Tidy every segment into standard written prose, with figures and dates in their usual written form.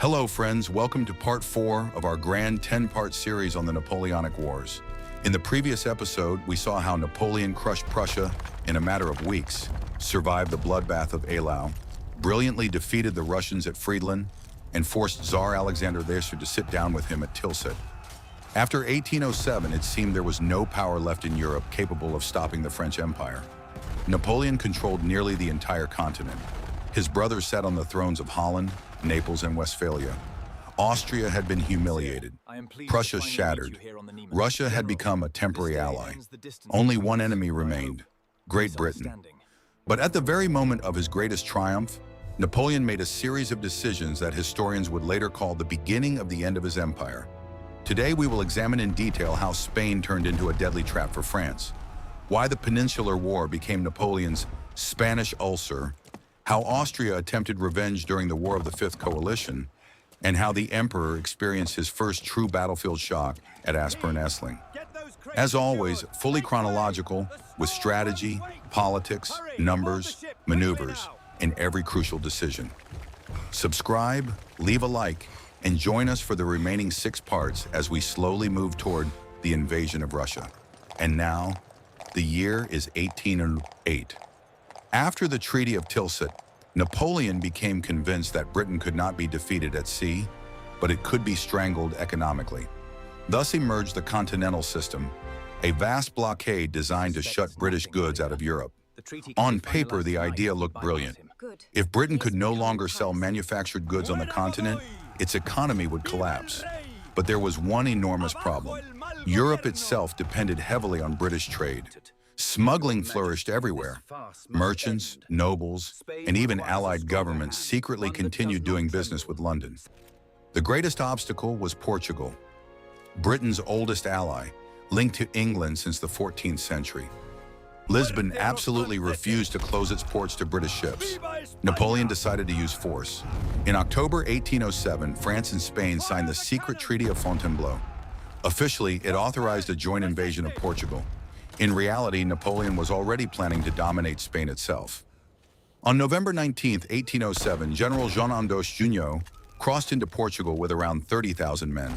Hello friends, welcome to part 4 of our grand 10-part series on the Napoleonic Wars. In the previous episode, we saw how Napoleon crushed Prussia in a matter of weeks, survived the bloodbath of Eylau, brilliantly defeated the Russians at Friedland, and forced Tsar Alexander I to sit down with him at Tilsit. After 1807, it seemed there was no power left in Europe capable of stopping the French Empire. Napoleon controlled nearly the entire continent. His brothers sat on the thrones of Holland, Naples, and Westphalia. Austria had been humiliated. Prussia shattered. Russia had become a temporary ally. Only one enemy remained, Great Britain. But at the very moment of his greatest triumph, Napoleon made a series of decisions that historians would later call the beginning of the end of his empire. Today we will examine in detail how Spain turned into a deadly trap for France, why the Peninsular War became Napoleon's Spanish ulcer, how Austria attempted revenge during the War of the Fifth Coalition, and how the Emperor experienced his first true battlefield shock at Aspern-Essling. As always, fully chronological, with strategy, politics, numbers, maneuvers, in every crucial decision. Subscribe, leave a like, and join us for the remaining 6 parts as we slowly move toward the invasion of Russia. And now, the year is 1808. After the Treaty of Tilsit, Napoleon became convinced that Britain could not be defeated at sea, but it could be strangled economically. Thus emerged the Continental System, a vast blockade designed to shut British goods out of Europe. On paper, the idea looked brilliant. If Britain could no longer sell manufactured goods on the continent, its economy would collapse. But there was one enormous problem. Europe itself depended heavily on British trade. Smuggling flourished everywhere. Merchants, nobles, and even allied governments secretly continued doing business with London. The greatest obstacle was Portugal, Britain's oldest ally, linked to England since the 14th century. Lisbon absolutely refused to close its ports to British ships. Napoleon decided to use force. In October 1807, France and Spain signed the secret Treaty of Fontainebleau. Officially, it authorized a joint invasion of Portugal. In reality, Napoleon was already planning to dominate Spain itself. On November 19, 1807, General Jean-Andoche Junot crossed into Portugal with around 30,000 men.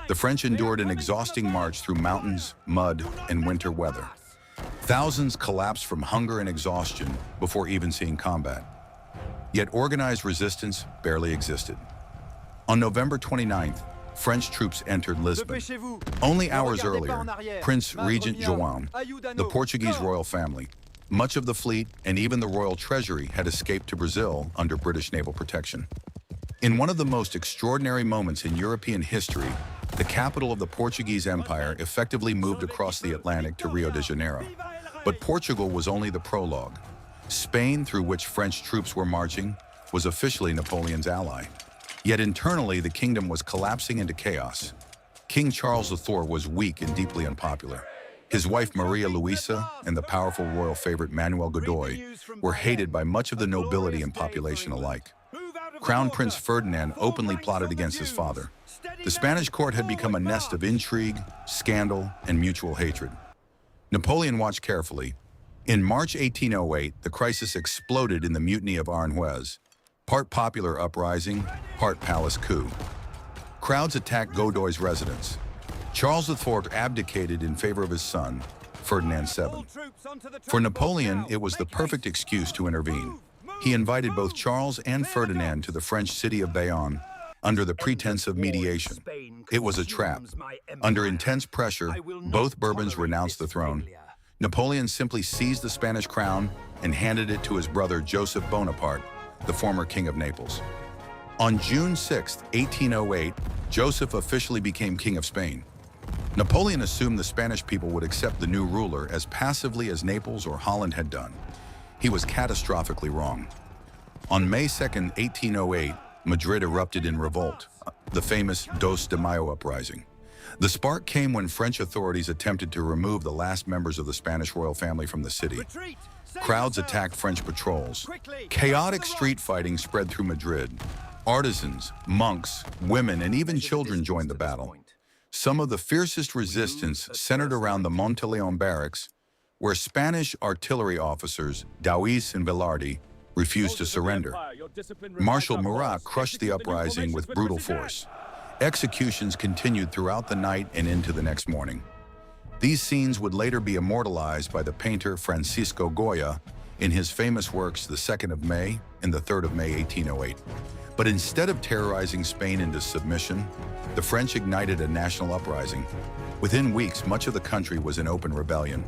The French endured an exhausting march through mountains, mud, and winter weather. Thousands collapsed from hunger and exhaustion before even seeing combat. Yet organized resistance barely existed. On November 29th, French troops entered Lisbon. Only hours earlier, Prince Regent João, the Portuguese royal family, much of the fleet, and even the royal treasury had escaped to Brazil under British naval protection. In one of the most extraordinary moments in European history, the capital of the Portuguese Empire effectively moved across the Atlantic to Rio de Janeiro. But Portugal was only the prologue. Spain, through which French troops were marching, was officially Napoleon's ally. Yet internally, the kingdom was collapsing into chaos. King Charles IV was weak and deeply unpopular. His wife Maria Luisa and the powerful royal favorite Manuel Godoy were hated by much of the nobility and population alike. Crown Prince Ferdinand openly plotted against his father. The Spanish court had become a nest of intrigue, scandal, and mutual hatred. Napoleon watched carefully. In March 1808, the crisis exploded in the Mutiny of Aranjuez, part popular uprising, part palace coup. Crowds attacked Godoy's residence. Charles IV abdicated in favor of his son, Ferdinand VII. For Napoleon, it was the perfect excuse to intervene. He invited both Charles and Ferdinand to the French city of Bayonne under the pretense of mediation. It was a trap. Under intense pressure, both Bourbons renounced the throne. Napoleon simply seized the Spanish crown and handed it to his brother Joseph Bonaparte, the former king of Naples. On June 6, 1808, Joseph officially became king of Spain. Napoleon assumed the Spanish people would accept the new ruler as passively as Naples or Holland had done. He was catastrophically wrong. On May 2, 1808, Madrid erupted in revolt, the famous Dos de Mayo uprising. The spark came when French authorities attempted to remove the last members of the Spanish royal family from the city. Crowds attacked French patrols. Chaotic street fighting spread through Madrid. Artisans, monks, women, and even children joined the battle. Some of the fiercest resistance centered around the Monteleon barracks, where Spanish artillery officers, Dauis and Velarde, refused to surrender. Marshal Murat crushed the uprising with brutal force. Executions continued throughout the night and into the next morning. These scenes would later be immortalized by the painter Francisco Goya in his famous works The 2nd of May and The 3rd of May 1808. But instead of terrorizing Spain into submission, the French ignited a national uprising. Within weeks, much of the country was in open rebellion.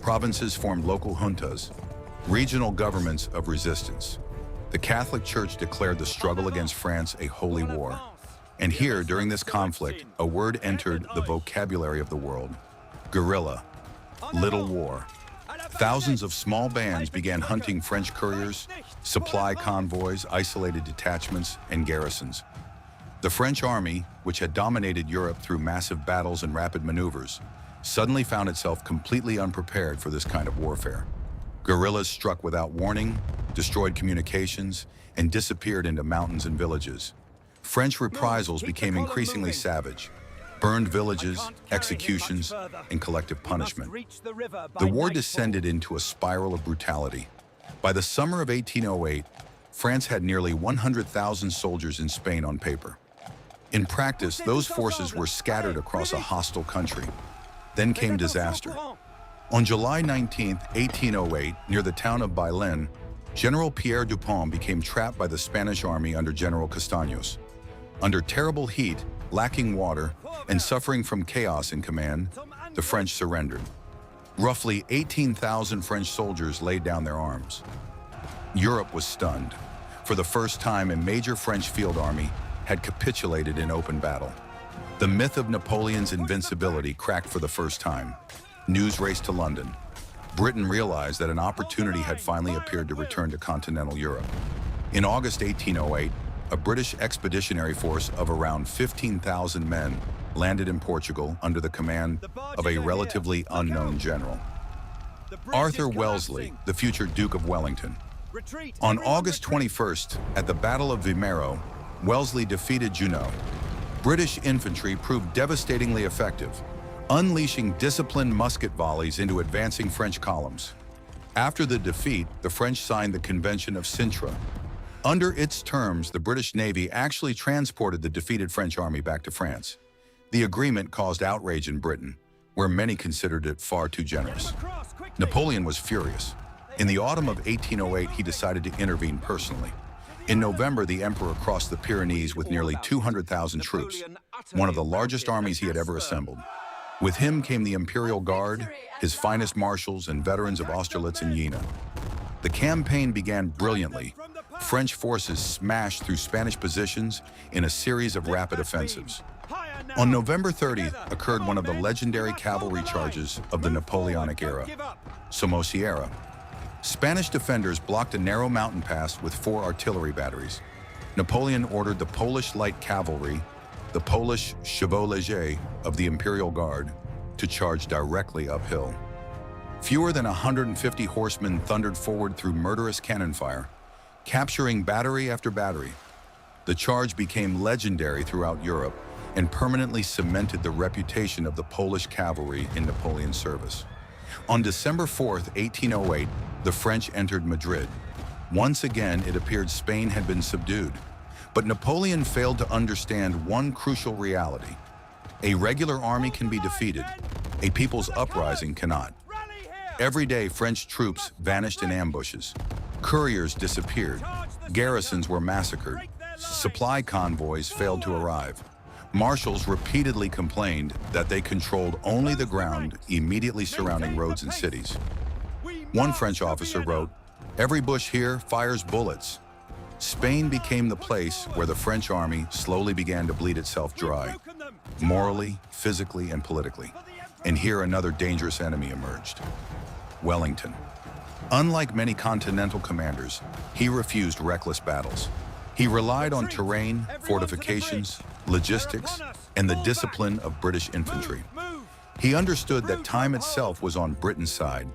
Provinces formed local juntas, regional governments of resistance. The Catholic Church declared the struggle against France a holy war. And here, during this conflict, a word entered the vocabulary of the world: guerrilla, little war. Thousands of small bands began hunting French couriers, supply convoys, isolated detachments, and garrisons. The French army, which had dominated Europe through massive battles and rapid maneuvers, suddenly found itself completely unprepared for this kind of warfare. Guerrillas struck without warning, destroyed communications, and disappeared into mountains and villages. French reprisals became increasingly savage: burned villages, executions, and collective punishment. The war descended into a spiral of brutality. By the summer of 1808, France had nearly 100,000 soldiers in Spain on paper. In practice, those forces were scattered across a hostile country. Then came disaster. On July 19, 1808, near the town of Bailén, General Pierre Dupont became trapped by the Spanish army under General Castaños. Under terrible heat, lacking water, and suffering from chaos in command, the French surrendered. Roughly 18,000 French soldiers laid down their arms. Europe was stunned. For the first time, a major French field army had capitulated in open battle. The myth of Napoleon's invincibility cracked for the first time. News raced to London. Britain realized that an opportunity had finally appeared to return to continental Europe. In August 1808, a British expeditionary force of around 15,000 men landed in Portugal under the command of a relatively unknown general, Arthur Wellesley, the future Duke of Wellington. On August 21st, at the Battle of Vimeiro, Wellesley defeated Junot. British infantry proved devastatingly effective, unleashing disciplined musket volleys into advancing French columns. After the defeat, the French signed the Convention of Sintra. Under its terms, the British Navy actually transported the defeated French army back to France. The agreement caused outrage in Britain, where many considered it far too generous. Napoleon was furious. In the autumn of 1808, he decided to intervene personally. In November, the emperor crossed the Pyrenees with nearly 200,000 troops, one of the largest armies he had ever assembled. With him came the Imperial Guard, his finest marshals and veterans of Austerlitz and Jena. The campaign began brilliantly. French forces smashed through Spanish positions in a series of rapid offensives. On November 30th occurred one of the legendary cavalry charges of the Napoleonic era, Somosierra. Spanish defenders blocked a narrow mountain pass with 4 artillery batteries. Napoleon ordered the Polish light cavalry, the Polish chevaux légers of the Imperial Guard, to charge directly uphill. Fewer than 150 horsemen thundered forward through murderous cannon fire, capturing battery after battery. The charge became legendary throughout Europe and permanently cemented the reputation of the Polish cavalry in Napoleon's service. On December 4th, 1808, the French entered Madrid. Once again, it appeared Spain had been subdued. But Napoleon failed to understand one crucial reality. A regular army can be defeated. A people's uprising cannot. Every day, French troops vanished in ambushes. Couriers disappeared. Garrisons were massacred. Supply convoys failed to arrive. Marshals repeatedly complained that they controlled only the ground immediately surrounding roads and cities. One French officer wrote, "Every bush here fires bullets." Spain became the place where the French army slowly began to bleed itself dry, morally, physically, and politically. And here another dangerous enemy emerged: Wellington. Unlike many continental commanders, he refused reckless battles. He relied on terrain, fortifications, logistics, and the discipline of British infantry. He understood that time itself was on Britain's side.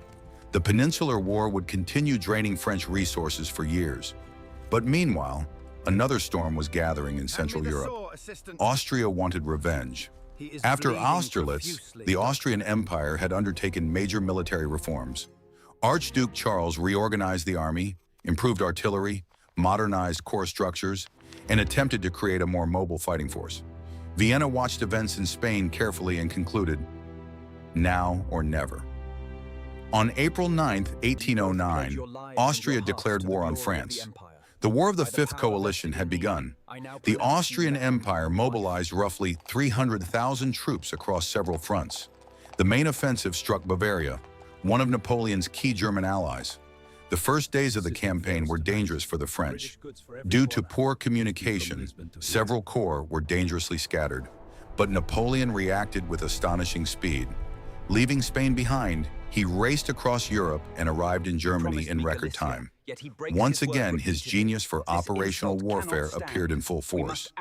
The Peninsular War would continue draining French resources for years. But meanwhile, another storm was gathering in Central Europe. Austria wanted revenge. After Austerlitz, the Austrian Empire had undertaken major military reforms. Archduke Charles reorganized the army, improved artillery, modernized core structures, and attempted to create a more mobile fighting force. Vienna watched events in Spain carefully and concluded, now or never. On April 9, 1809, Austria declared war on France. The War of the Fifth Coalition had begun. The Austrian Empire mobilized roughly 300,000 troops across several fronts. The main offensive struck Bavaria, one of Napoleon's key German allies. The first days of the campaign were dangerous for the French. Due to poor communication, several corps were dangerously scattered. But Napoleon reacted with astonishing speed. Leaving Spain behind, he raced across Europe and arrived in Germany in record time. Once again, his genius for operational warfare appeared in full force.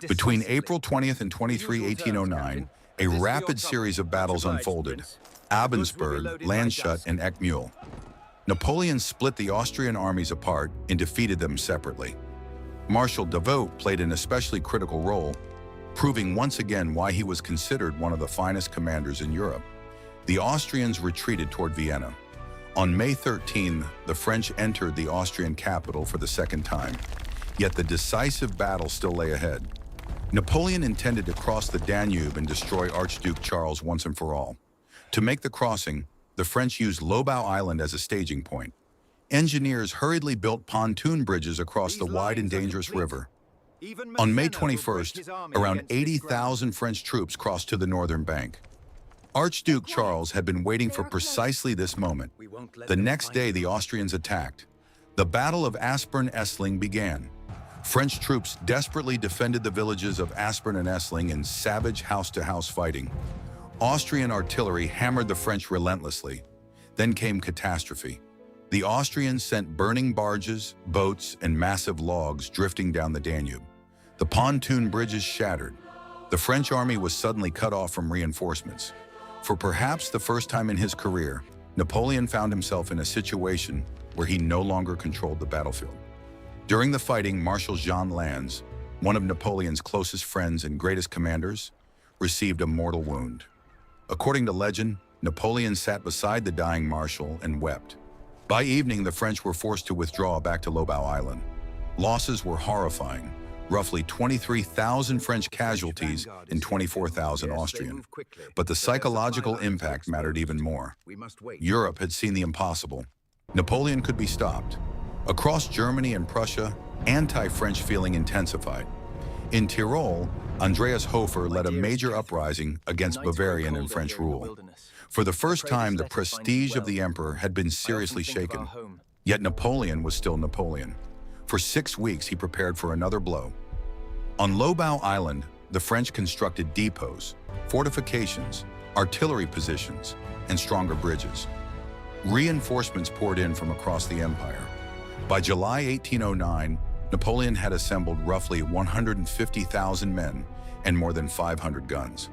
Between April 20th and 23, 1809, a rapid series of battles unfolded. Abensberg, Landshut, and Eckmühl. Napoleon split the Austrian armies apart and defeated them separately. Marshal Davout played an especially critical role, proving once again why he was considered one of the finest commanders in Europe. The Austrians retreated toward Vienna. On May 13, the French entered the Austrian capital for the second time, yet the decisive battle still lay ahead. Napoleon intended to cross the Danube and destroy Archduke Charles once and for all. To make the crossing, the French used Lobau Island as a staging point. Engineers hurriedly built pontoon bridges across the wide and dangerous river. On May 21st, around 80,000 French troops crossed to the northern bank. Archduke Charles had been waiting for precisely this moment. The next day, the Austrians attacked. The Battle of Aspern-Essling began. French troops desperately defended the villages of Aspern and Essling in savage house-to-house fighting. Austrian artillery hammered the French relentlessly. Then came catastrophe. The Austrians sent burning barges, boats, and massive logs drifting down the Danube. The pontoon bridges shattered. The French army was suddenly cut off from reinforcements. For perhaps the first time in his career, Napoleon found himself in a situation where he no longer controlled the battlefield. During the fighting, Marshal Jean Lannes, one of Napoleon's closest friends and greatest commanders, received a mortal wound. According to legend, Napoleon sat beside the dying marshal and wept. By evening, the French were forced to withdraw back to Lobau Island. Losses were horrifying. Roughly 23,000 French casualties and 24,000 Austrian. But the psychological impact mattered even more. Europe had seen the impossible. Napoleon could be stopped. Across Germany and Prussia, anti-French feeling intensified. In Tyrol, Andreas Hofer led a major uprising against Bavarian and French rule. For the first time, the prestige of the emperor had been seriously shaken. Yet Napoleon was still Napoleon. For 6 weeks, he prepared for another blow. On Lobau Island, the French constructed depots, fortifications, artillery positions, and stronger bridges. Reinforcements poured in from across the empire. By July 1809, Napoleon had assembled roughly 150,000 men and more than 500 guns.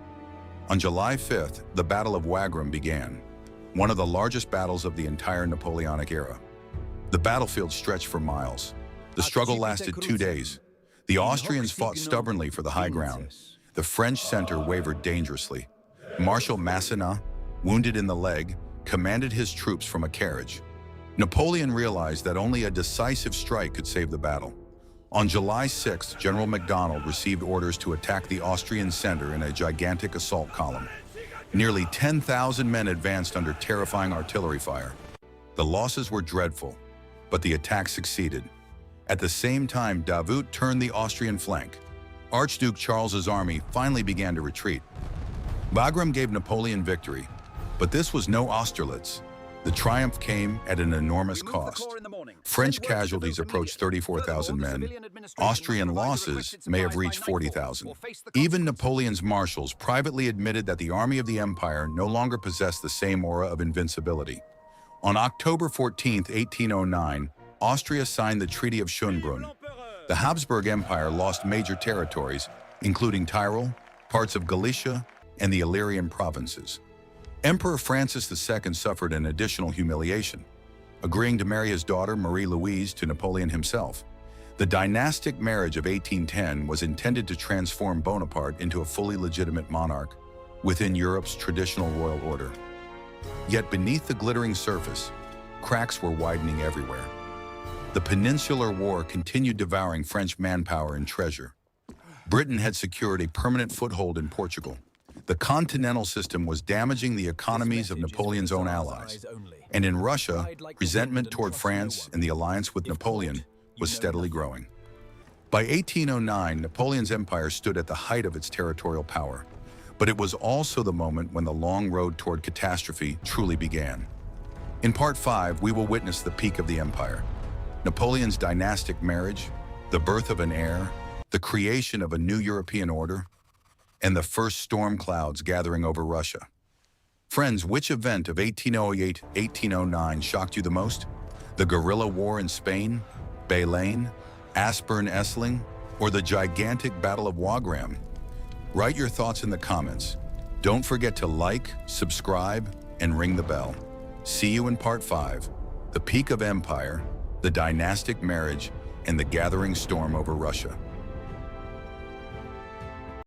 On July 5th, the Battle of Wagram began, one of the largest battles of the entire Napoleonic era. The battlefield stretched for miles. The struggle lasted 2 days. The Austrians fought stubbornly for the high ground. The French center wavered dangerously. Marshal Masséna, wounded in the leg, commanded his troops from a carriage. Napoleon realized that only a decisive strike could save the battle. On July 6th, General MacDonald received orders to attack the Austrian center in a gigantic assault column. Nearly 10,000 men advanced under terrifying artillery fire. The losses were dreadful, but the attack succeeded. At the same time, Davout turned the Austrian flank. Archduke Charles's army finally began to retreat. Wagram gave Napoleon victory, but this was no Austerlitz. The triumph came at an enormous cost. French casualties approached 34,000 men. Austrian losses may have reached 40,000. Even Napoleon's marshals privately admitted that the army of the empire no longer possessed the same aura of invincibility. On October 14, 1809, Austria signed the Treaty of Schönbrunn. The Habsburg Empire lost major territories, including Tyrol, parts of Galicia, and the Illyrian provinces. Emperor Francis II suffered an additional humiliation, agreeing to marry his daughter Marie-Louise to Napoleon himself. The dynastic marriage of 1810 was intended to transform Bonaparte into a fully legitimate monarch within Europe's traditional royal order. Yet beneath the glittering surface, cracks were widening everywhere. The Peninsular War continued devouring French manpower and treasure. Britain had secured a permanent foothold in Portugal. The continental system was damaging the economies of Napoleon's own allies. And in Russia, resentment toward France and the alliance with Napoleon was steadily growing. By 1809, Napoleon's empire stood at the height of its territorial power. But it was also the moment when the long road toward catastrophe truly began. In Part 5, we will witness the peak of the empire. Napoleon's dynastic marriage, the birth of an heir, the creation of a new European order, and the first storm clouds gathering over Russia. Friends, which event of 1808-1809 shocked you the most? The guerrilla war in Spain, Belen, Aspern-Essling, or the gigantic Battle of Wagram? Write your thoughts in the comments. Don't forget to like, subscribe, and ring the bell. See you in Part 5, the peak of empire, the dynastic marriage, and the gathering storm over Russia.